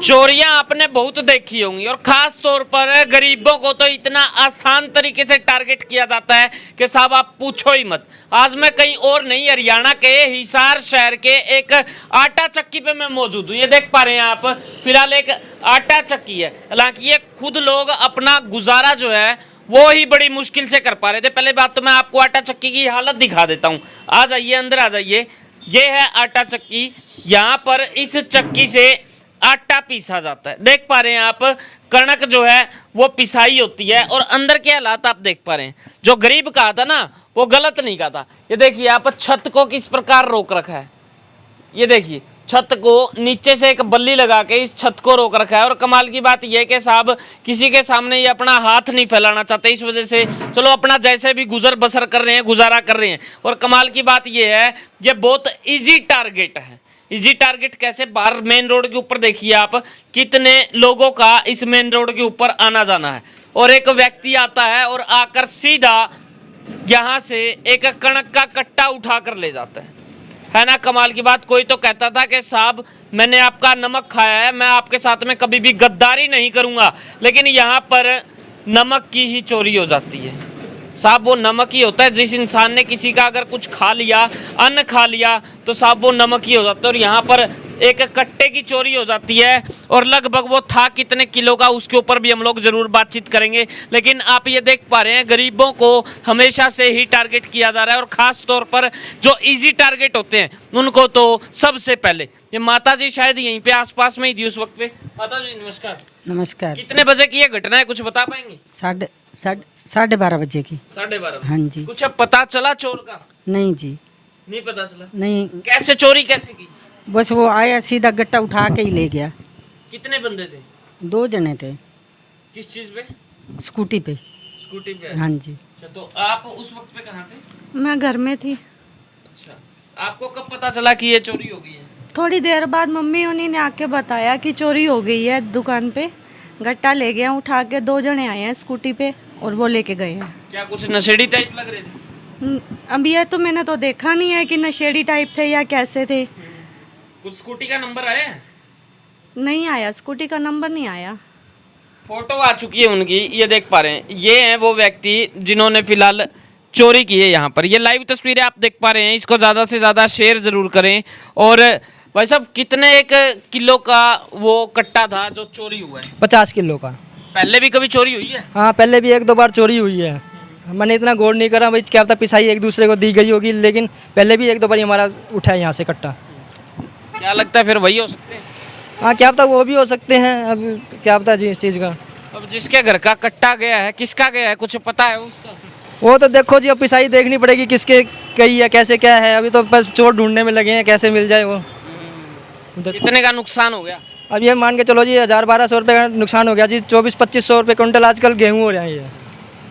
चोरियां आपने बहुत देखी होंगी और खास तौर पर गरीबों को तो इतना आसान तरीके से टारगेट किया जाता है कि साहब आप पूछो ही मत। आज मैं कहीं और नहीं, हरियाणा के हिसार शहर के एक आटा चक्की पे मैं मौजूद हूँ। ये देख पा रहे हैं आप, फिलहाल एक आटा चक्की है। हालांकि ये खुद लोग अपना गुजारा जो है वो ही बड़ी मुश्किल से कर पा रहे थे। पहले बात तो मैं आपको आटा चक्की की हालत दिखा देता हूँ। आ जाइए, अंदर आ जाइए। ये है आटा चक्की। यहाँ पर इस चक्की से आटा पीसा जाता है। देख पा रहे हैं आप, कणक जो है वो पिसाई होती है और अंदर के हालात आप देख पा रहे हैं। जो गरीब कहा था ना, वो गलत नहीं कहा था। ये देखिए आप, छत को किस प्रकार रोक रखा है। ये देखिए, छत को नीचे से एक बल्ली लगा के इस छत को रोक रखा है। और कमाल की बात यह है कि साहब किसी के सामने ये अपना हाथ नहीं फैलाना चाहते, इस वजह से चलो अपना जैसे भी गुजर बसर कर रहे हैं, गुजारा कर रहे हैं। और कमाल की बात यह है, ये बहुत इजी टारगेट है। इजी टारगेट कैसे? बाहर मेन रोड के ऊपर देखिए आप, कितने लोगों का इस मेन रोड के ऊपर आना जाना है। और एक व्यक्ति आता है और आकर सीधा यहाँ से एक कणक का कट्टा उठा कर ले जाता है ना। कमाल की बात। कोई तो कहता था कि साहब मैंने आपका नमक खाया है, मैं आपके साथ में कभी भी गद्दारी नहीं करूंगा। लेकिन यहाँ पर नमक की ही चोरी हो जाती है साहब। वो नमक ही होता है। जिस इंसान ने किसी का अगर कुछ खा लिया, अन्न खा लिया, तो साहब वो नमक ही हो जाता है। और यहाँ पर एक कट्टे की चोरी हो जाती है और लगभग वो था कितने किलो का, उसके ऊपर भी हम लोग जरूर बातचीत करेंगे। लेकिन आप ये देख पा रहे हैं, गरीबों को हमेशा से ही टारगेट किया जा रहा है। और खास तौर पर जो इजी टारगेट होते हैं उनको तो सबसे पहले। ये माता जी शायद यहीं पे आसपास में ही थी उस वक्त पे। माता जी नमस्कार। नमस्कार। कितने बजे की ये घटना है, कुछ बता पाएंगे? 12:30 बजे की। 12:30। हाँ जी। कुछ अब पता चला चोर का? नहीं जी, नहीं पता चला। नहीं। कैसे चोरी कैसे की? बस वो आया सीधा गट्टा उठा के ही ले गया। कितने बंदे थे? 2 जने थे। किस चीज पे? स्कूटी पे। स्कूटी पे। हाँ जी। अच्छा, तो आप उस वक्त पे कहाँ थे? मैं घर में थी। अच्छा, आपको कब पता चला कि ये चोरी हो गई है? थोड़ी देर बाद मम्मी उन्हीं ने आके बताया कि चोरी हो गई है दुकान पे। गट्टा ले गया उठा के, 2 जने आए हैं स्कूटी पे और वो लेके गए हैं। क्या कुछ नशेड़ी टाइप लग रहे थे? अब ये तो मैंने तो देखा नहीं है कि नशेड़ी टाइप थे या कैसे थे। कुछ स्कूटी का नंबर आया है? नहीं आया, स्कूटी का नंबर नहीं आया। फोटो आ चुकी है उनकी, ये देख पा रहे हैं। ये हैं वो व्यक्ति जिन्होंने फिलहाल चोरी की है। यहाँ पर ये लाइव तस्वीरें आप देख पा रहे हैं। इसको ज़्यादा से ज़्यादा शेयर ज़रूर करें। और भाई साहब, कितने एक किलो का वो कट्टा था जो चोरी हुआ है? 50 किलो का। पहले भी कभी चोरी हुई है? हाँ, पहले भी 1-2 बार चोरी हुई है। मैंने इतना गौर नहीं करा भाई, क्या पता पिसाई एक दूसरे को दी गई होगी। लेकिन पहले भी 1-2 बार हमारा उठा है यहाँ से कट्टा। क्या लगता है फिर वही हो सकते हैं? हाँ, क्या पता वो भी हो सकते हैं। अब क्या पता जी इस चीज़ का। अब जिसके घर का कट्टा गया है, किसका गया है, कुछ पता है उसका? वो तो देखो जी, अब पिसाई देखनी पड़ेगी किसके गई है, कैसे क्या है। अभी तो बस चोर ढूंढने में लगे हैं, कैसे मिल जाए वो। कितने का नुकसान हो गया? अब ये मान के चलो जी 1000-1200 रुपये का नुकसान हो गया जी। 2400-2500 रुपये कुंटल आजकल गेहूँ हो रहे हैं।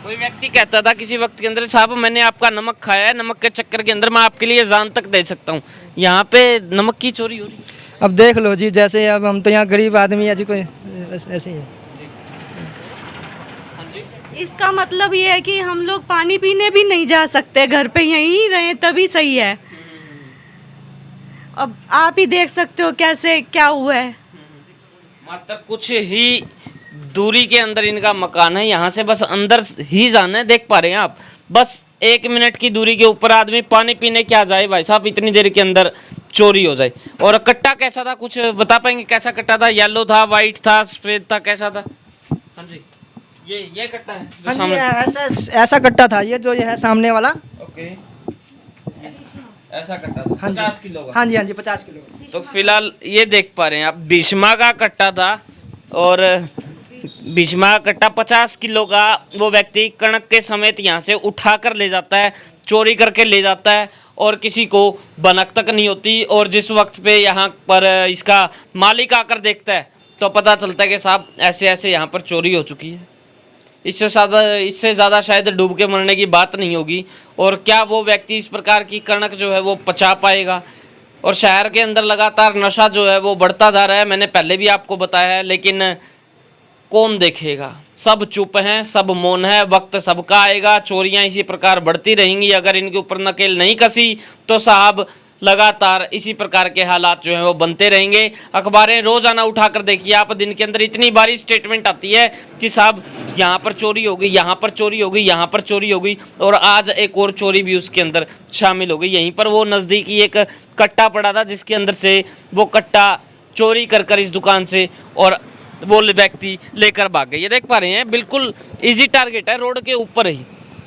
कोई व्यक्ति कहता था किसी वक्त के अंदर, साहब मैंने आपका नमक खाया है, नमक के चक्कर के अंदर मैं आपके लिए जान तक दे सकता हूँ। यहाँ पे नमक की चोरी हो रही है। अब देख लो जी, जैसे अब हम तो यहाँ गरीब आदमी है जी, कोई ऐसे ही है। इसका मतलब ये है कि हम लोग पानी पीने भी नहीं जा सकते, घर पे यहीं रहें तभी सही है। अब आप ही देख सकते हो कैसे क्या हुआ है। मात्र कुछ ही दूरी के अंदर इनका मकान है। यहाँ से बस अंदर ही जाना है। देख पा रहे हैं आप, बस 1 मिनट की दूरी के ऊपर आदमी पानी पीने क्या जाए भाई साहब, इतनी देर के अंदर चोरी हो जाए। और कट्टा कैसा था, कुछ बता पाएंगे? कैसा कट्टा था? येलो था, वाइट था, सफेद था, कैसा था? हाँ जी, ये कट्टा है जो हाँ सामने। जी, ऐसा कट्टा था ये, जो ये है सामने वाला। ओके, ऐसा कट्टा था। हाँ जी। 50 किलो का। हाँ जी, हाँ जी, 50 किलो। तो फिलहाल ये देख पा रहे हैं आप, भीष्मा का कट्टा था। और भीष्मा का कट्टा 50 किलो का वो व्यक्ति कणक के समेत यहाँ से उठा कर ले जाता है, चोरी करके ले जाता है। और किसी को भनक तक नहीं होती। और जिस वक्त पे यहाँ पर इसका मालिक आकर देखता है तो पता चलता है कि साहब ऐसे ऐसे यहाँ पर चोरी हो चुकी है। इससे ज़्यादा शायद डूब के मरने की बात नहीं होगी। और क्या वो व्यक्ति इस प्रकार की कणक जो है वो पचा पाएगा? और शहर के अंदर लगातार नशा जो है वो बढ़ता जा रहा है, मैंने पहले भी आपको बताया है। लेकिन कौन देखेगा? सब चुप हैं, सब मौन है। वक्त सबका आएगा, चोरियां इसी प्रकार बढ़ती रहेंगी। अगर इनके ऊपर नकेल नहीं कसी तो साहब लगातार इसी प्रकार के हालात जो हैं वो बनते रहेंगे। अखबारें रोजाना उठाकर देखिए आप, दिन के अंदर इतनी बारी स्टेटमेंट आती है कि साहब यहाँ पर चोरी हो गई, यहाँ पर चोरी हो गई, यहाँ पर चोरी हो गई, और आज एक और चोरी भी उसके अंदर शामिल हो गई। यहीं पर वो नज़दीकी एक कट्टा पड़ा था जिसके अंदर से वो कट्टा चोरी कर इस दुकान से और वो व्यक्ति लेकर भाग गए। ये देख पा रहे हैं, बिल्कुल इजी टारगेट है, रोड के ऊपर ही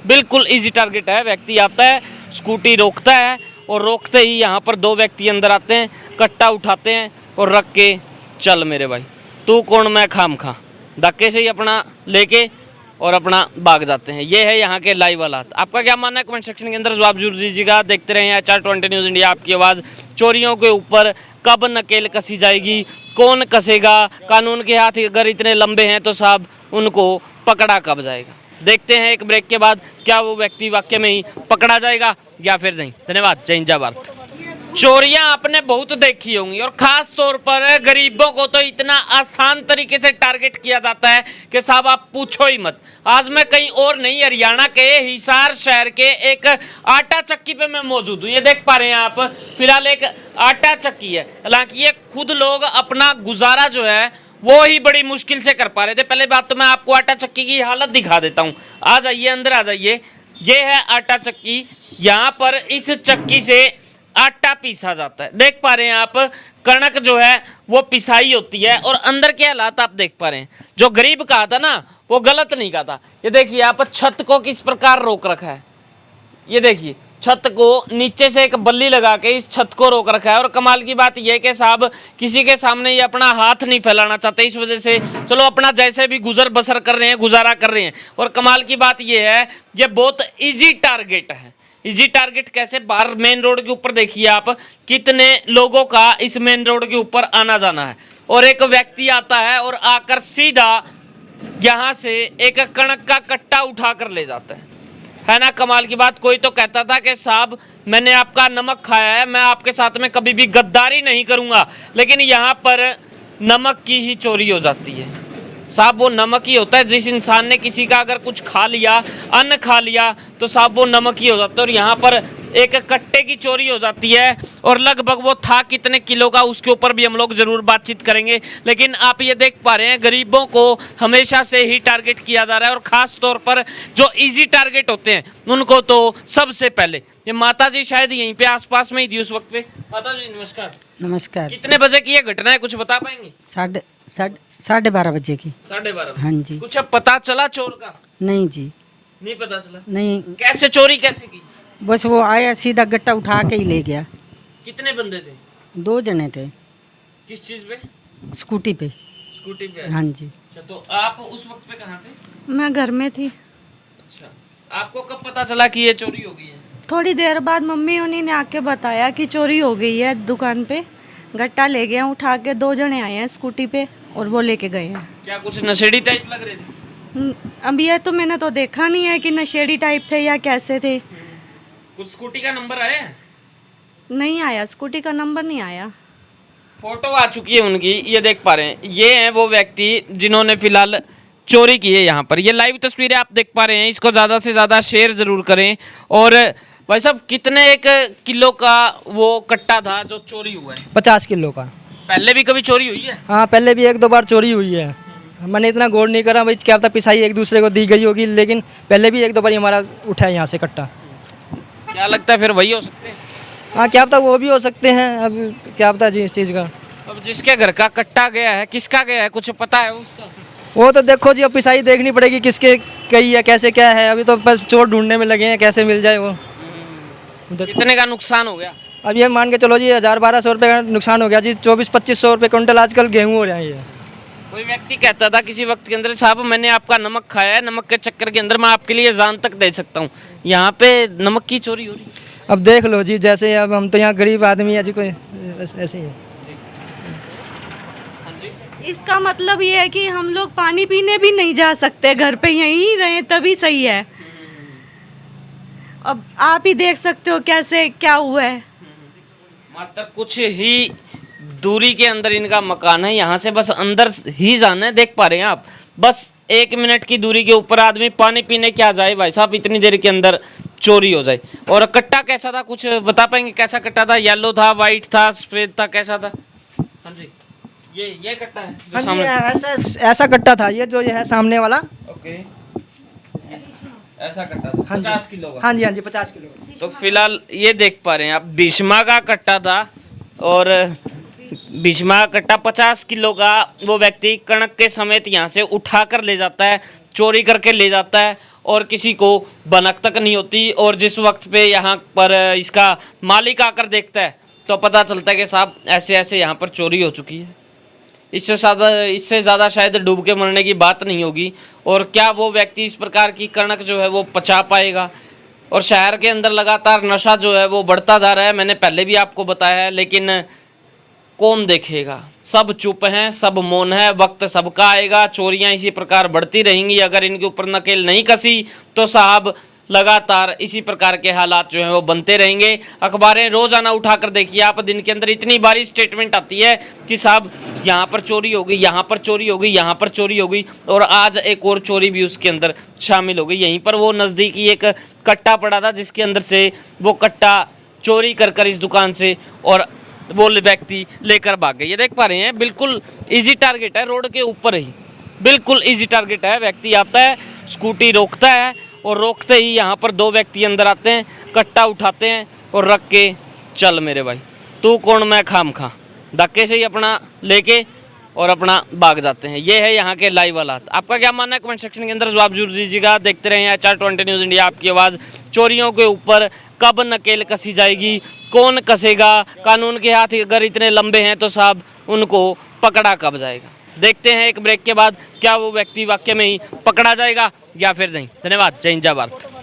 बिल्कुल इजी टारगेट है। व्यक्ति आता है, स्कूटी रोकता है और रोकते ही यहाँ पर दो व्यक्ति अंदर आते हैं, कट्टा उठाते हैं और रख के चल मेरे भाई, तू कौन मैं खाम खा, धक्के से ही अपना लेके और अपना भाग जाते हैं। ये है यहाँ के लाइव हालात। आपका क्या मानना है कमेंट सेक्शन के अंदर जवाब जरूर दीजिएगा। देखते रहें HR20 न्यूज़ इंडिया, आपकी आवाज़। चोरियों के ऊपर कब नकेल कसी जाएगी, कौन कसेगा, कानून के हाथ अगर इतने लंबे हैं तो साहब उनको पकड़ा कब जाएगा। देखते हैं एक ब्रेक के बाद क्या वो व्यक्ति वाकई में ही पकड़ा जाएगा या फिर नहीं। धन्यवाद। जय हिंद, जय भारत। चोरियां आपने बहुत देखी होंगी और खास तौर पर गरीबों को तो इतना आसान तरीके से टारगेट किया जाता है कि साहब आप पूछो ही मत। आज मैं कहीं और नहीं, हरियाणा के हिसार शहर के एक आटा चक्की पे मैं मौजूद हूँ। ये देख पा रहे हैं आप, फिलहाल एक आटा चक्की है। हालांकि ये खुद लोग अपना गुजारा जो है वो ही बड़ी मुश्किल से कर पा रहे थे। पहले बात तो मैं आपको आटा चक्की की हालत दिखा देता हूँ। आ जाइए, अंदर आ जाइए। ये है आटा चक्की। यहाँ पर इस चक्की से आटा पीसा जाता है। देख पा रहे हैं आप, कणक जो है वो पिसाई होती है और अंदर के हालात आप देख पा रहे हैं। जो गरीब कहा था ना, वो गलत नहीं कहा था। ये देखिए आप, छत को किस प्रकार रोक रखा है। ये देखिए, छत को नीचे से एक बल्ली लगा के इस छत को रोक रखा है। और कमाल की बात यह है कि साहब किसी के सामने ये अपना हाथ नहीं फैलाना चाहते, इस वजह से चलो अपना जैसे भी गुजर बसर कर रहे हैं, गुजारा कर रहे हैं। और कमाल की बात यह है, ये बहुत इजी टारगेट है। इजी टारगेट कैसे? बाहर मेन रोड के ऊपर देखिए आप, कितने लोगों का इस मेन रोड के ऊपर आना जाना है, और एक व्यक्ति आता है और आकर सीधा यहाँ से एक कणक का कट्टा उठा कर ले जाता है ना। कमाल की बात। कोई तो कहता था कि साहब मैंने आपका नमक खाया है, मैं आपके साथ में कभी भी गद्दारी नहीं करूँगा, लेकिन यहाँ पर नमक की ही चोरी हो जाती है। साहब वो नमक ही होता है। जिस इंसान ने किसी का अगर कुछ खा लिया, अन्न खा लिया, तो साहब वो नमक ही हो जाता है। और यहाँ पर एक कट्टे की चोरी हो जाती है और लगभग वो था कितने किलो का, उसके ऊपर भी हम लोग जरूर बातचीत करेंगे। लेकिन आप ये देख पा रहे हैं, गरीबों को हमेशा से ही टारगेट किया जा रहा है और ख़ास तौर पर जो इजी टारगेट होते हैं उनको तो सबसे पहले। ये माता जी शायद यहीं पे आसपास में ही थी उस वक्त पे। माता जी नमस्कार। नमस्कार। कितने बजे की ये घटना है, कुछ बता पाएंगे? 12:30 बजे की। 12:30। हाँ जी। कुछ अब पता चला चोर का? नहीं जी, नहीं पता चला। नहीं। कैसे चोरी कैसे की? बस वो आया, सीधा गट्टा उठा के ही ले गया। कितने बंदे थे? 2 जने थे। किस चीज पे? स्कूटी पे। स्कूटी पे। हाँ जी। अच्छा, तो आप उस वक्त पे कहाँ थे? मैं घर में थी। अच्छा, आपको कब पता चला कि ये चोरी हो गई है? थोड़ी देर बाद मम्मी उन्हीं ने आके बताया कि चोरी हो गई है दुकान पे। गट्टा ले गया उठा के, 2 जने आए हैं स्कूटी पे और वो लेके गए हैं। क्या कुछ नशेड़ी टाइप लग रहे थे? अब ये तो मैंने तो देखा नहीं है कि नशेड़ी टाइप थे या कैसे थे। कुछ स्कूटी का नंबर आया? नहीं आया, स्कूटी का नंबर नहीं आया। फोटो आ चुकी है उनकी, ये देख पा रहे हैं। ये हैं वो व्यक्ति जिन्होंने फिलहाल चोरी की है। यहाँ पर ये लाइव तस्वीरें आप देख पा रहे हैं। इसको ज़्यादा से ज़्यादा शेयर ज़रूर करें। और भाई साहब, कितने एक किलो का वो कट्टा था जो चोरी हुआ है? 50 किलो का। पहले भी कभी चोरी हुई है? हाँ, पहले भी 1-2 बार चोरी हुई है। मैंने इतना गौर नहीं करा भाई, क्या पता पिसाई एक दूसरे को दी गई होगी, लेकिन पहले भी 1-2 बार हमारा उठा है यहाँ से कट्टा। क्या लगता है फिर वही हो सकते हैं? हाँ, क्या पता वो भी हो सकते हैं। अब क्या पता जी इस चीज़ का। अब जिसके घर का कट्टा गया है, किसका गया है, कुछ पता है उसका? वो तो देखो जी, अब पिसाई देखनी पड़ेगी किसके गई है, कैसे क्या है। अभी तो बस चोर ढूंढने में लगे हैं, कैसे मिल जाए वो। कितने का नुकसान हो गया? अब ये मान के चलो जी, 1000-1200 रुपये का नुकसान हो गया जी। 2400-2500 रुपये कुंटल आजकल गेहूँ हो रहे हैं। ये कोई व्यक्ति कहता था किसी वक्त के अंदर, साहब मैंने आपका नमक खाया है, नमक के चक्कर के अंदर मैं आपके लिए जान तक दे सकता हूँ। यहाँ पे नमक की चोरी हो रही है। अब देख लो जी, जैसे अब हम तो यहाँ गरीब आदमी है जी, कोई ऐसे ही है। इसका मतलब ये है कि हम लोग पानी पीने भी नहीं जा सकते, घर पे यहीं रहें तभी सही है। अब आप ही देख सकते हो कैसे क्या हुआ है। मात्र कुछ ही दूरी के अंदर इनका मकान है, यहाँ से बस अंदर ही जाना है। देख पा रहे हैं आप, बस 1 मिनट की दूरी के ऊपर आदमी पानी पीने क्या जाए भाई साहब, इतनी देर के अंदर चोरी हो जाए। और कट्टा कैसा था, कुछ बता पाएंगे कैसा कट्टा था? येलो था, वाइट था, सफेद था, कैसा था? हाँ जी, ये कट्टा है जो हाँ जी, सामने। ऐसा कट्टा था ये, जो ये है सामने वाला। ओके, ऐसा कट्टा था हाँ जी। 50 किलो का। हाँ जी, हाँ जी, 50 किलो। तो फिलहाल ये देख पा रहे हैं आप, भीष्मा का कट्टा था और भीष्मा का कट्टा 50 किलो का वो व्यक्ति कणक के समेत यहाँ से उठा कर ले जाता है, चोरी करके ले जाता है और किसी को भनक तक नहीं होती। और जिस वक्त पे यहाँ पर इसका मालिक आकर देखता है तो पता चलता है कि साहब ऐसे ऐसे यहाँ पर चोरी हो चुकी है। इससे ज़्यादा शायद डूब के मरने की बात नहीं होगी। और क्या वो व्यक्ति इस प्रकार की कणक जो है वो पचा पाएगा? और शहर के अंदर लगातार नशा जो है वो बढ़ता जा रहा है, मैंने पहले भी आपको बताया है, लेकिन कौन देखेगा? सब चुप हैं, सब मौन है। वक्त सबका आएगा, चोरियां इसी प्रकार बढ़ती रहेंगी। अगर इनके ऊपर नकेल नहीं कसी तो साहब लगातार इसी प्रकार के हालात जो हैं वो बनते रहेंगे। अखबारें रोजाना उठाकर देखिए आप, दिन के अंदर इतनी बारी स्टेटमेंट आती है कि साहब यहाँ पर चोरी हो गई, यहाँ पर चोरी हो गई, यहाँ पर चोरी हो गई। और आज एक और चोरी भी उसके अंदर शामिल हो गई। यहीं पर वो नज़दीकी एक कट्टा पड़ा था जिसके अंदर से वो कट्टा चोरी कर कर इस दुकान से और वो व्यक्ति लेकर भाग गए। ये देख पा रहे हैं, बिल्कुल इजी टारगेट है, रोड के ऊपर ही बिल्कुल इजी टारगेट है। व्यक्ति आता है, स्कूटी रोकता है और रोकते ही यहाँ पर दो व्यक्ति अंदर आते हैं, कट्टा उठाते हैं और रख के चल मेरे भाई तू कौन मैं खाम खा, धक्के से ही अपना लेके और अपना भाग जाते हैं। ये है यहाँ के लाइव हालात। आपका क्या मानना है कमेंट सेक्शन के अंदर जवाब जरूर दीजिएगा। देखते रहें HR20 न्यूज़ इंडिया, आपकी आवाज़। चोरियों के ऊपर कब नकेल कसी जाएगी, कौन कसेगा? कानून के हाथ अगर इतने लंबे हैं तो साहब उनको पकड़ा कब जाएगा? देखते हैं एक ब्रेक के बाद क्या वो व्यक्ति वाकई में ही पकड़ा जाएगा या फिर नहीं। धन्यवाद। जय हिंद, जय भारत।